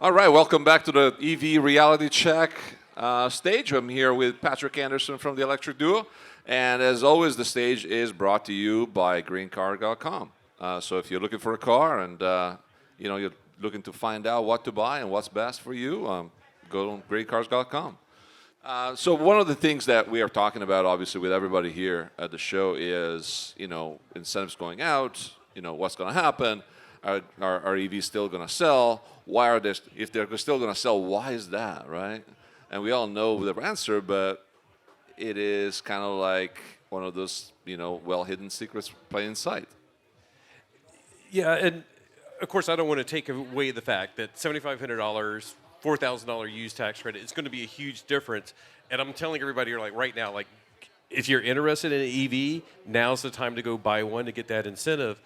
All right, welcome back to the EV Reality Check stage. I'm here with Patrick Anderson from the Electric Duo. And as always, the stage is brought to you by greencar.com. So if you're looking for a car and you're looking to find out what to buy and what's best for you, go to greencars.com. So one of the things that we are talking about, obviously, with everybody here at the show is, incentives going out, what's going to happen. Are EVs still going to sell? Why are they? If they're still going to sell, why is that, right? And we all know the answer, but it is kind of like one of those, well-hidden secrets plain in sight. Yeah, and of course, I don't want to take away the fact that $7,500, $4,000 used tax credit is going to be a huge difference. And I'm telling everybody, right now, if you're interested in an EV, now's the time to go buy one to get that incentive.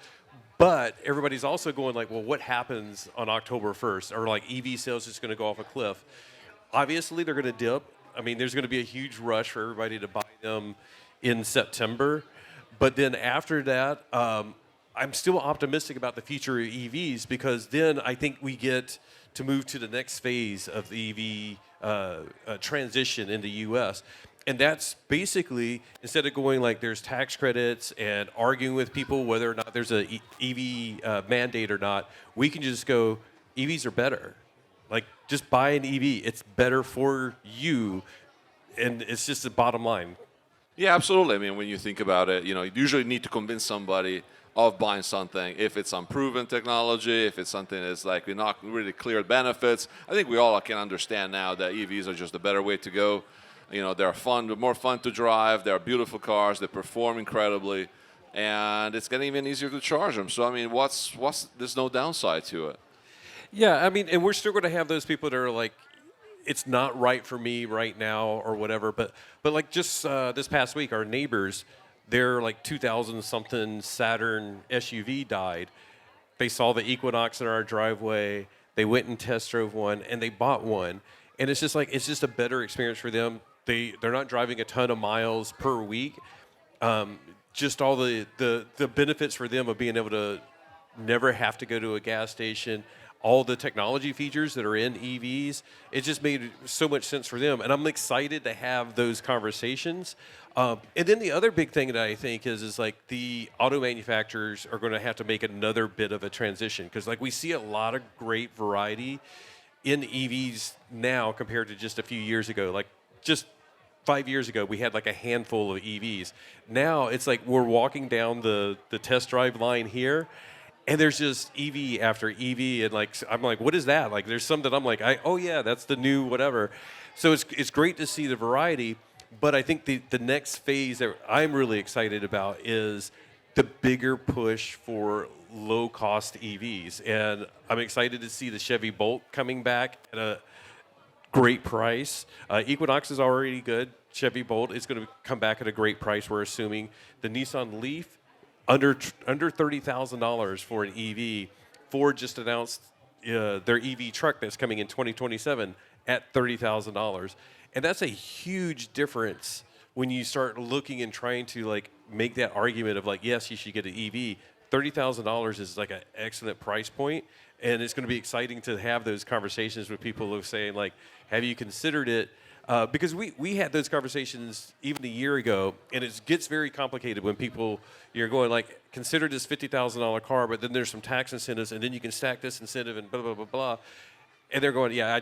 But everybody's also going well, what happens on October 1st? Are EV sales just going to go off a cliff? Obviously, they're going to dip. I mean, there's going to be a huge rush for everybody to buy them in September. But then after that, I'm still optimistic about the future of EVs because then I think we get to move to the next phase of the EV transition in the U.S., and that's basically, instead of going there's tax credits and arguing with people whether or not there's an EV mandate or not, we can just go, EVs are better. Just buy an EV. It's better for you, and it's just the bottom line. Yeah, absolutely. I mean, when you think about it, you usually need to convince somebody of buying something if it's unproven technology, if it's something that's not really clear benefits. I think we all can understand now that EVs are just a better way to go. They're fun, more fun to drive. They're beautiful cars. They perform incredibly, and it's getting even easier to charge them. So I mean, there's no downside to it. Yeah, I mean, and we're still going to have those people that are it's not right for me right now or whatever. But just this past week, our neighbors, their 2000 something Saturn SUV died. They saw the Equinox in our driveway. They went and test drove one, and they bought one. And it's just it's just a better experience for them. They're not driving a ton of miles per week. Just all the benefits for them of being able to never have to go to a gas station, all the technology features that are in EVs, it just made so much sense for them. And I'm excited to have those conversations. And then the other big thing that I think is the auto manufacturers are going to have to make another bit of a transition because we see a lot of great variety in EVs now compared to just a few years ago. Just 5 years ago, we had a handful of EVs. Now it's we're walking down the test drive line here, and there's just EV after EV, and I'm what is that? There's some that I'm oh yeah, that's the new whatever. So it's great to see the variety, but I think the next phase that I'm really excited about is the bigger push for low-cost EVs, and I'm excited to see the Chevy Bolt coming back at a great price. Equinox is already good. Chevy Bolt is going to come back at a great price, we're assuming. The Nissan Leaf, under $30,000 for an EV. Ford just announced their EV truck that's coming in 2027 at $30,000. And that's a huge difference when you start looking and trying to make that argument of yes, you should get an EV. $30,000 is an excellent price point, and it's going to be exciting to have those conversations with people who are saying have you considered it? Because we had those conversations even a year ago, and it gets very complicated when you're going consider this $50,000 car, but then there's some tax incentives, and then you can stack this incentive and blah blah blah blah, and they're going, yeah,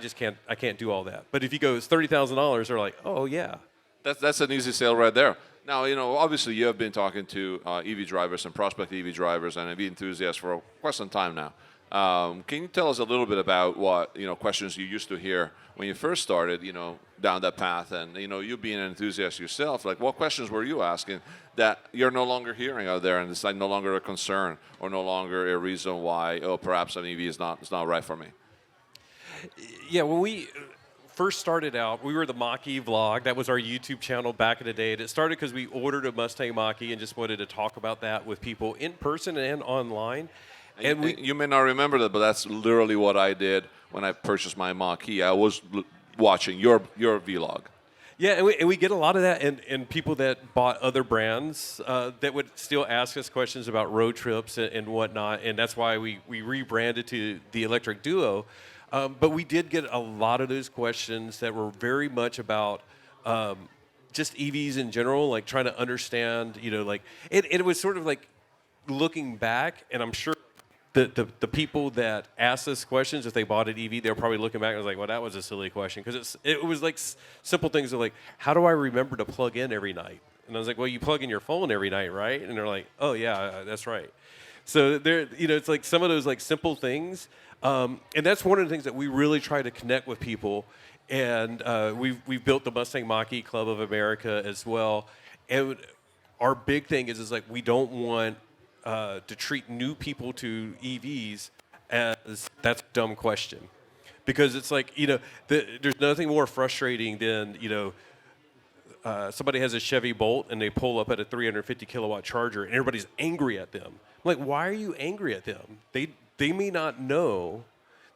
I can't do all that. But if you go, it's $30,000, they're oh yeah, that's an easy sale right there. Now, obviously you have been talking to EV drivers and prospect EV drivers and EV enthusiasts for quite some time now. Can you tell us a little bit about what questions you used to hear when you first started, down that path, and you being an enthusiast yourself? What questions were you asking that you're no longer hearing out there, and it's no longer a concern or no longer a reason why perhaps an EV is not right for me? Yeah, when we first started out, we were the machevlog. That was our YouTube channel back in the day. And it started because we ordered a Mustang Mach-E and just wanted to talk about that with people in person and online. And you may not remember that, but that's literally what I did when I purchased my Mach-E. I was watching your vlog. Yeah, and we get a lot of that, and people that bought other brands that would still ask us questions about road trips and whatnot, and that's why we rebranded to the Electric Duo. But we did get a lot of those questions that were very much about just EVs in general, like trying to understand, like it was sort of like looking back, and I'm sure the people that asked us questions, if they bought an EV, they were probably looking back and was like, well, that was a silly question, because it was like simple things of like, how do I remember to plug in every night? And I was like, well, you plug in your phone every night, right? And they're like, oh yeah, that's right. So there, it's like some of those like simple things, and that's one of the things that we really try to connect with people. And we've built the Mustang Mach-E Club of America as well. And our big thing is like, we don't want to treat new people to EVs as that's a dumb question, because it's like, there's nothing more frustrating than somebody has a Chevy Bolt and they pull up at a 350 kilowatt charger and everybody's angry at them. I'm like, why are you angry at them? They may not know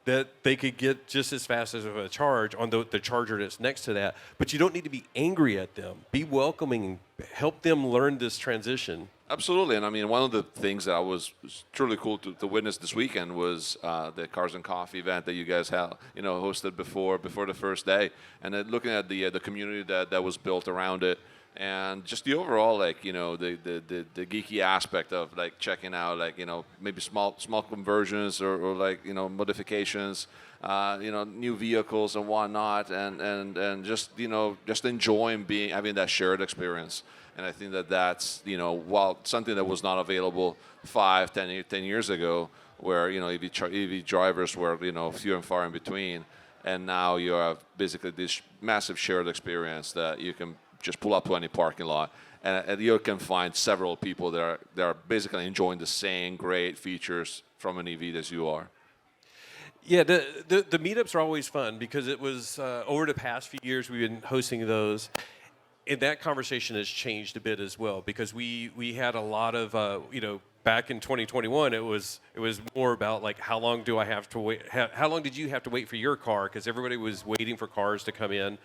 that they could get just as fast as a charge on the charger that's next to that, but you don't need to be angry at them. Be welcoming, help them learn this transition. Absolutely, and I mean, one of the things that was truly cool to witness this weekend was the Cars and Coffee event that you guys had, hosted before the first day, and then looking at the community that was built around it, and just the overall, like, the geeky aspect of like checking out, like, maybe small conversions or like, modifications, new vehicles and whatnot, and just enjoying having that shared experience. And I think that's, while something that was not available 10 years ago, where, EV drivers were, few and far in between. And now you have basically this massive shared experience that you can just pull up to any parking lot. And you can find several people that are basically enjoying the same great features from an EV as you are. Yeah, the meetups are always fun, because it was over the past few years we've been hosting those. And that conversation has changed a bit as well, because we had a lot of, back in 2021, it was more about like, how long do I have to wait? How long did you have to wait for your car? Because everybody was waiting for cars to come in.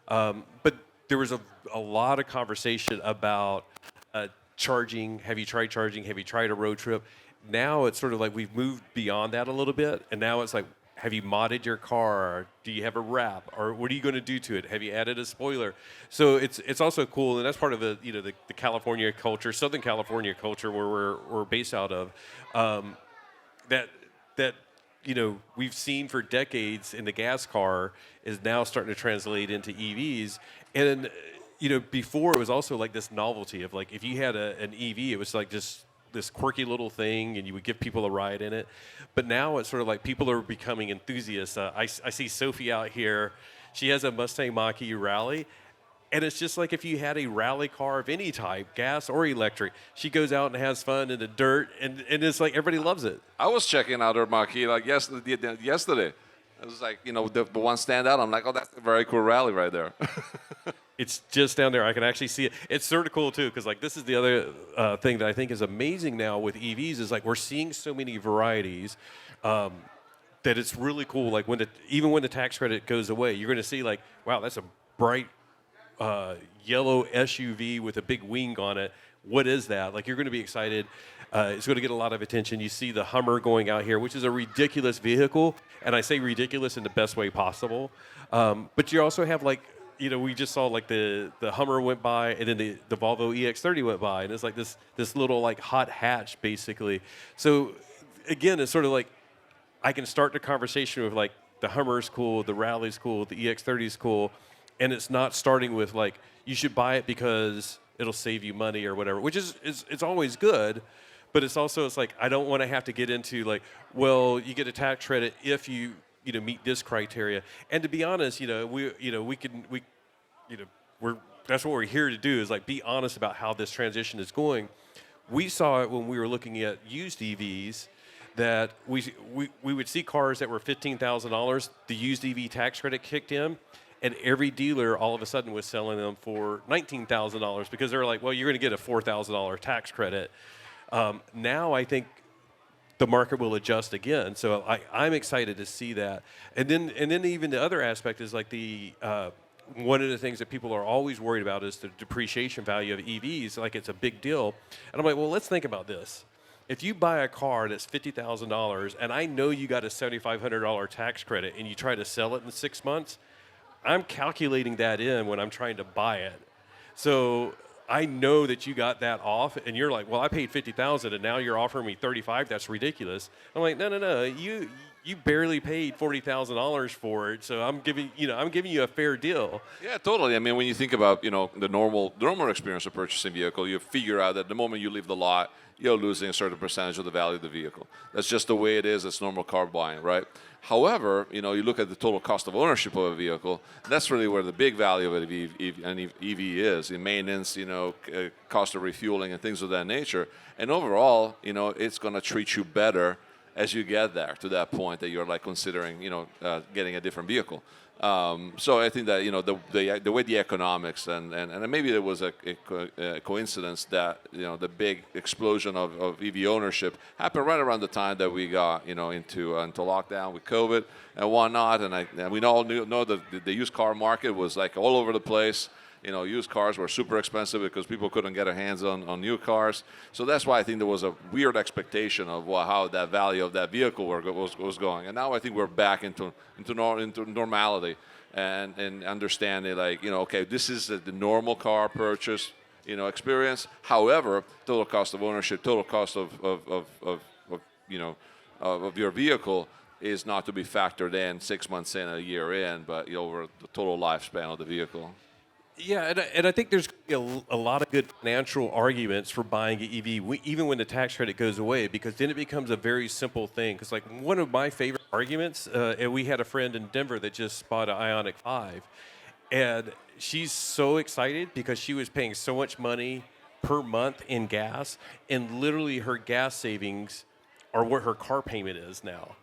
But there was a lot of conversation about charging. Have you tried charging? Have you tried a road trip? Now it's sort of like we've moved beyond that a little bit. And now it's like, have you modded your car? Do you have a wrap? Or what are you going to do to it? Have you added a spoiler? So it's also cool, and that's part of the California culture, Southern California culture, where we're based out of. That we've seen for decades in the gas car is now starting to translate into EVs. And before it was also like this novelty of like, if you had an EV, it was like just this quirky little thing, and you would give people a ride in it. But now it's sort of like people are becoming enthusiasts. I see Sophie out here. She has a Mustang Mach-E Rally, and it's just like if you had a rally car of any type, gas or electric, she goes out and has fun in the dirt, and it's like everybody loves it. I was checking out her Mach-E like yesterday. It was like, the one stand out. I'm like, oh, that's a very cool rally right there. It's just down there. I can actually see it. It's sort of cool, too, because like this is the other thing that I think is amazing now with EVs is like we're seeing so many varieties that it's really cool. Like even when the tax credit goes away, you're going to see like, wow, that's a bright yellow SUV with a big wing on it. What is that? Like, you're going to be excited. It's going to get a lot of attention. You see the Hummer going out here, which is a ridiculous vehicle, and I say ridiculous in the best way possible. But you also have like, we just saw like the Hummer went by, and then the Volvo EX30 went by, and it's like this little like hot hatch basically. So again, it's sort of like I can start the conversation with like the Hummer's cool, the Rally's cool, the EX30's cool, and it's not starting with like you should buy it because it'll save you money or whatever, which is it's always good. But it's like I don't want to have to get into like, well, you get a tax credit if you meet this criteria. And to be honest, we're that's what we're here to do, is like be honest about how this transition is going. We saw it when we were looking at used EVs, that we would see cars that were $15,000. The used EV tax credit kicked in, and every dealer all of a sudden was selling them for $19,000 because they're like, well, you're going to get a $4,000 tax credit. Now I think the market will adjust again. So I'm excited to see that. And then even the other aspect is like one of the things that people are always worried about is the depreciation value of EVs. Like, it's a big deal. And I'm like, well, let's think about this. If you buy a car that's $50,000 and I know you got a $7,500 tax credit and you try to sell it in 6 months, I'm calculating that in when I'm trying to buy it. So I know that you got that off, and you're like, well, I paid $50,000 and now you're offering me $35,000. That's ridiculous. I'm like, no. You barely paid $40,000 for it, so I'm giving you a fair deal. Yeah, totally. I mean, when you think about the normal experience of purchasing a vehicle, you figure out that the moment you leave the lot, you're losing a certain percentage of the value of the vehicle. That's just the way it is. It's normal car buying, right? However, you look at the total cost of ownership of a vehicle. That's really where the big value of an EV is in maintenance, cost of refueling and things of that nature. And overall, it's going to treat you better as you get there to that point that you're like considering, getting a different vehicle. So I think that the way the economics and maybe there was a coincidence that the big explosion of EV ownership happened right around the time that we got into lockdown with COVID and whatnot, and we all know that the used car market was like all over the place. Used cars were super expensive because people couldn't get their hands on new cars. So that's why I think there was a weird expectation of how that value of that vehicle was going. And now I think we're back into normality and understanding okay, this is the normal car purchase experience. However, total cost of ownership, total cost of your vehicle is not to be factored in 6 months in, a year in, but over the total lifespan of the vehicle. Yeah, and I think there's a lot of good financial arguments for buying an EV, even when the tax credit goes away, because then it becomes a very simple thing. Because like one of my favorite arguments, and we had a friend in Denver that just bought an Ioniq 5, and she's so excited because she was paying so much money per month in gas, and literally her gas savings are what her car payment is now.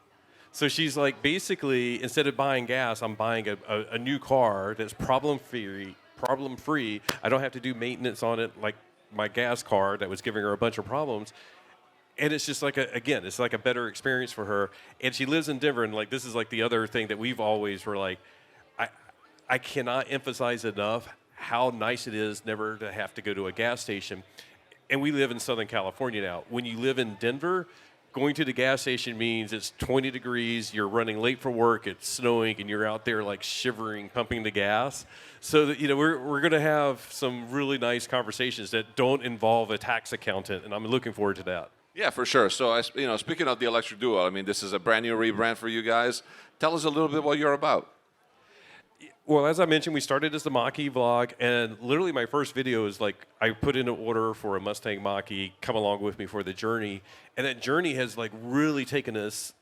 So she's like, basically, instead of buying gas, I'm buying a new car that's problem-free. I don't have to do maintenance on it like my gas car that was giving her a bunch of problems. And it's just like, it's like a better experience for her. And she lives in Denver, and like this is like the other thing that we've always were like, I cannot emphasize enough how nice it is never to have to go to a gas station. And we live in Southern California now. When you live in Denver, going to the gas station means it's 20 degrees, you're running late for work, it's snowing, and you're out there like shivering, pumping the gas. So that, we're going to have some really nice conversations that don't involve a tax accountant, and I'm looking forward to that. Yeah, for sure. So, speaking of the Electric Duo, I mean, this is a brand new rebrand for you guys. Tell us a little bit what you're about. Well, as I mentioned, we started as the Mach-E vlog, and literally my first video is like I put in an order for a Mustang Mach-E, come along with me for the journey, and that journey has like really taken us,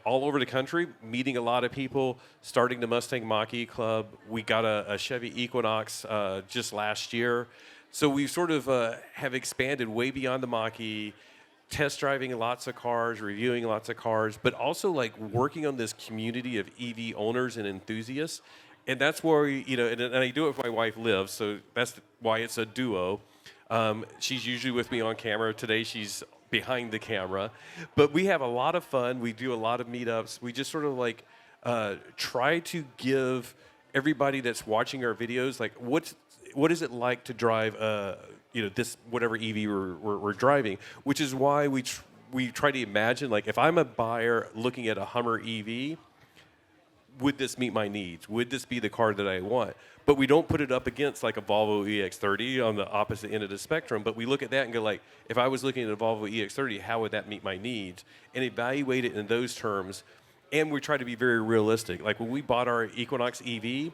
all over the country, meeting a lot of people, starting the Mustang Mach-E Club. We got a Chevy Equinox just last year, so we sort of have expanded way beyond the Mach-E, test driving lots of cars, reviewing lots of cars, but also like working on this community of EV owners and enthusiasts. And that's where and I do it with my wife, Liv, so that's why it's a duo. She's usually with me on camera. Today she's behind the camera. But we have a lot of fun. We do a lot of meetups. We just sort of like try to give everybody that's watching our videos, like what is it like to drive this whatever EV we're driving, which is why we try to imagine, like, if I'm a buyer looking at a Hummer EV, would this meet my needs? Would this be the car that I want? But we don't put it up against like a Volvo EX30 on the opposite end of the spectrum, but we look at that and go like, if I was looking at a Volvo EX30, how would that meet my needs? And evaluate it in those terms, and we try to be very realistic. Like when we bought our Equinox EV,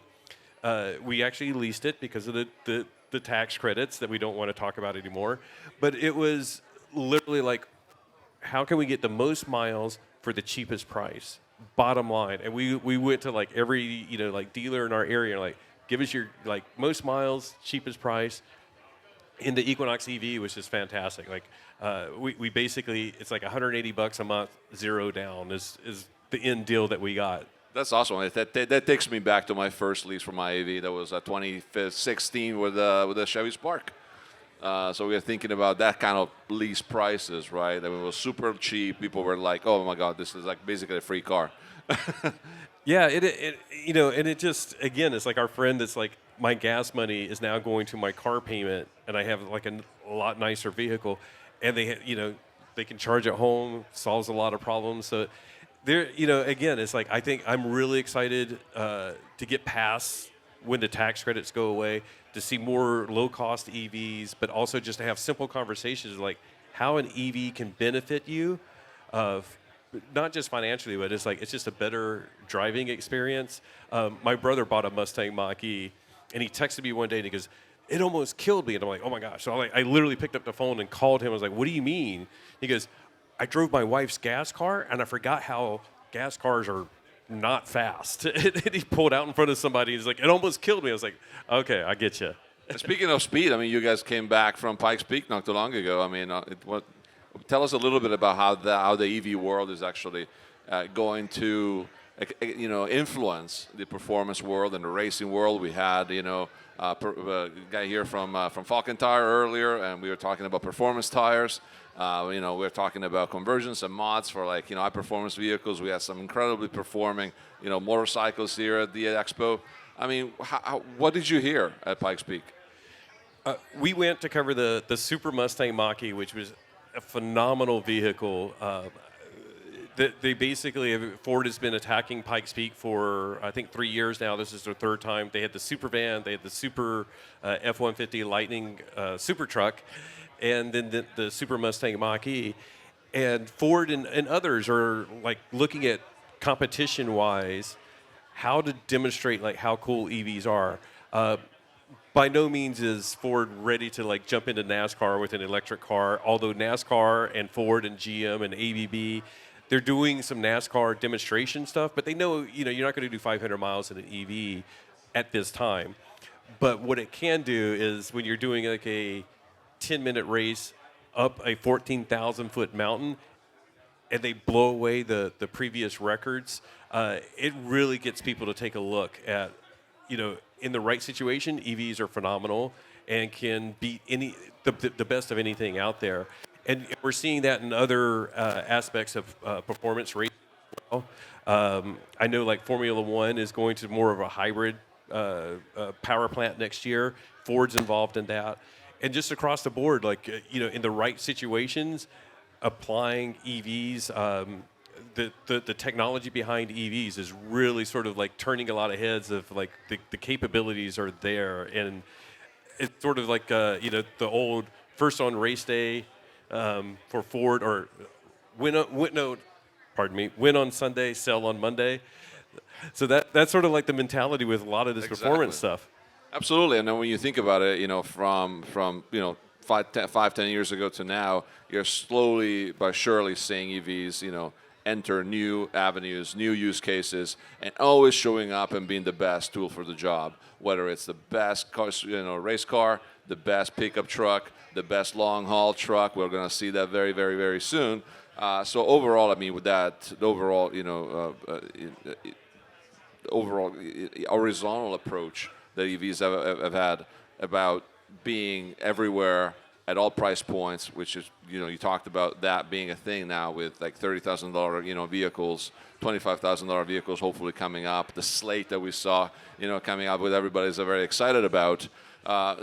we actually leased it because of the tax credits that we don't want to talk about anymore. But it was literally like, how can we get the most miles for the cheapest price? Bottom line. And we went to like every like dealer in our area and like, give us your like most miles, cheapest price. And the Equinox EV was just fantastic. Like we basically, it's like $180 a month, zero down is the end deal that we got. That's awesome. That takes me back to my first lease for my AV. That was 2016 with a Chevy Spark. So we were thinking about that kind of lease prices, right? I mean, it was super cheap. People were like, "Oh my God, this is like basically a free car." Yeah, and it just, again, it's like our friend that's like, my gas money is now going to my car payment, and I have like a lot nicer vehicle, and they they can charge at home, solves a lot of problems. So there, again, it's like I think I'm really excited to get past when the tax credits go away, to see more low-cost EVs, but also just to have simple conversations like how an EV can benefit you, not just financially, but it's just a better driving experience. My brother bought a Mustang Mach-E, and he texted me one day and he goes, "It almost killed me." And I'm like, "Oh my gosh!" So I literally picked up the phone and called him. I was like, "What do you mean?" He goes, "I drove my wife's gas car, and I forgot how gas cars are not fast." And he pulled out in front of somebody. He's like, "It almost killed me." I was like, "Okay, I get you." Speaking of speed, I mean, you guys came back from Pikes Peak not too long ago. I mean, tell us a little bit about how the EV world is actually going to influence the performance world and the racing world. We had a guy here from Falcon Tire earlier, and we were talking about performance tires. We were talking about conversions and mods for high performance vehicles. We had some incredibly performing motorcycles here at the expo. I mean, what did you hear at Pikes Peak? We went to cover the Super Mustang Mach-E, which was a phenomenal vehicle. They basically, Ford has been attacking Pikes Peak for, I think, 3 years now. This is their third time. They had the Super Van, they had the Super F-150 Lightning Super Truck, and then the Super Mustang Mach-E. And Ford and others are looking at competition-wise how to demonstrate how cool EVs are. By no means is Ford ready to jump into NASCAR with an electric car, although NASCAR and Ford and GM and ABB, they're doing some NASCAR demonstration stuff, but they know you're not going to do 500 miles in an EV at this time. But what it can do is when you're doing a 10-minute race up a 14,000-foot mountain and they blow away the previous records, it really gets people to take a look at, in the right situation, EVs are phenomenal and can beat the best of anything out there. And we're seeing that in other aspects of performance racing as well. I know Formula One is going to more of a hybrid power plant next year. Ford's involved in that. And just across the board, in the right situations, applying EVs, the technology behind EVs is really sort of turning a lot of heads of the capabilities are there. And it's sort of the old first on race day for Ford, or win on Sunday, sell on Monday. So that's sort of the mentality with a lot of this performance stuff. Absolutely, and then when you think about it, from 5-10 years ago to now, you're slowly but surely seeing EVs, enter new avenues, new use cases, and always showing up and being the best tool for the job. Whether it's the best car, race car, the best pickup truck, the best long haul truck, we're going to see that very, very, very soon. So overall, I mean, with that, overall horizontal approach that EVs have had about being everywhere at all price points, which is, you talked about that being a thing now with $30,000, vehicles, $25,000 vehicles hopefully coming up. The slate that we saw, coming up with everybody's very excited about.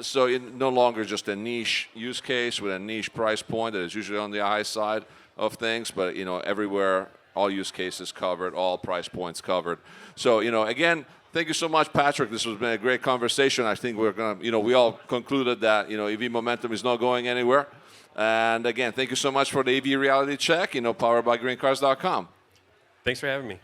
So it's no longer just a niche use case with a niche price point that is usually on the high side of things, but, everywhere, all use cases covered, all price points covered. So, again, thank you so much, Patrick. This has been a great conversation. I think we're going to, we all concluded that, EV momentum is not going anywhere. And again, thank you so much for the EV reality check, powered by greencars.com. Thanks for having me.